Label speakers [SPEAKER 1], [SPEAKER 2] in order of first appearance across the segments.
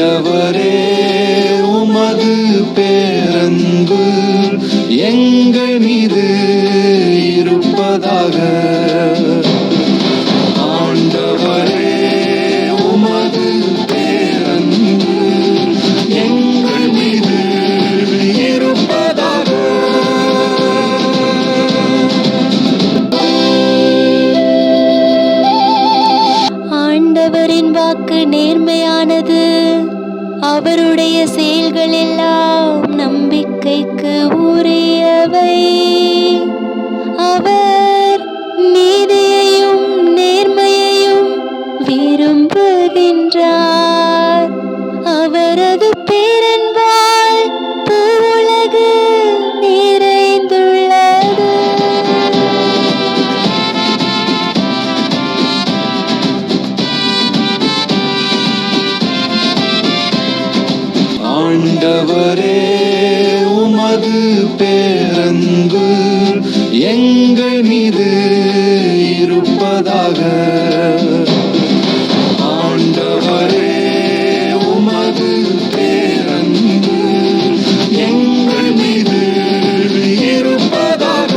[SPEAKER 1] ஆண்டவரே உமது பேரன்பு எங்கள் மீது இருப்பதாக. ஆண்டவரே உமது பேரன்பு எங்கள் மீது இருப்பதாக.
[SPEAKER 2] ஆண்டவரின் வாக்கு நேர்மையானது, அவருடைய செயல்கள் எல்லாம் நம்பிக்கைக்கு உரியவை. அவர் நீதியையும் நேர்மையையும் விரும்புகின்றார். அவரது பேரன்பால் பூவுலகு நிறைந்துள்ளது.
[SPEAKER 1] ஆண்டவரே உமது பேரன்பு எங்கள் மீது இருப்பதாக. ஆண்டவரே உமது பேரன்பு எங்கள் மீது இருப்பதாக.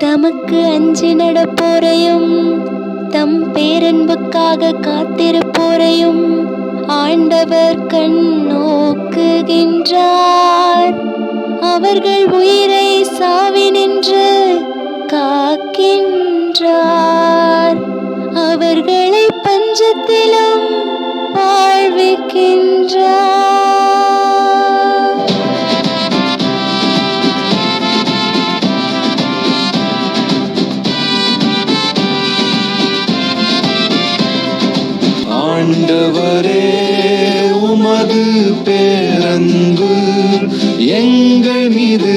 [SPEAKER 2] தமக்கு அஞ்சி நடப்போரையும் தம் பேரன்புக்காக காத்திருப்போரையும் ஆண்டவர் கண் நோக்குகின்றார். அவர்கள் உயிரை சாவினின்று காக்கின்றார். அவர்களை பஞ்சத்திலும் வாழ்விக்கின்றார்.
[SPEAKER 1] ஆண்டவரே உமது பேரன்பு எங்கள் மீது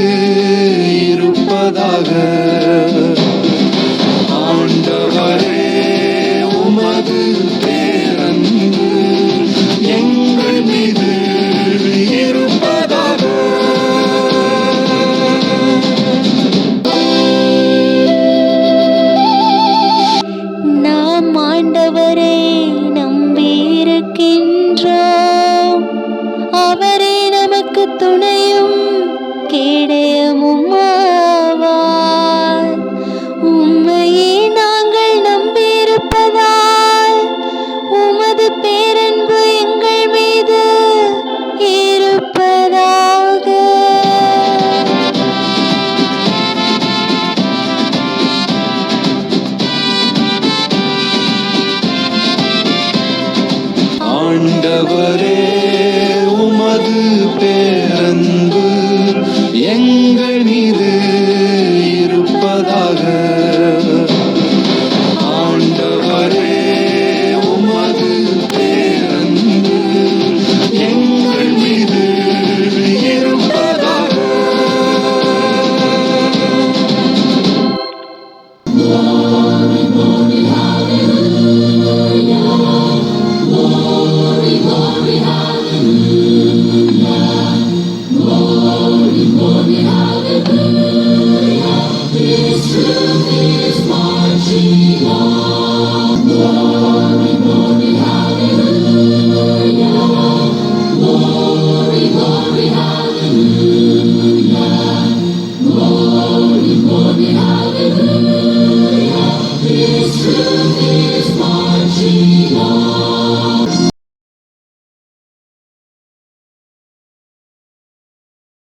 [SPEAKER 1] இருப்பதாக. ஆண்டவரே உமது பேரன்பு எங்கள் மீது இருப்பதாக.
[SPEAKER 2] நாம் ஆண்டவரை நம்பியிருக்கின்றோம். அவரே நமக்கு துணையும் கேடயமும் ஆவார். உம்மையே நாங்கள் நம்பியிருப்பதால் உமது பேரன்பு எங்கள் மீது இருப்பதாக.
[SPEAKER 1] ஆண்டவரே உமது பேரன்பு எங்கள் மீது இருப்பதாக. ஆண்டவரே உமது பேரன்பு எங்கள் மீது இருப்பதாக.
[SPEAKER 3] This truth is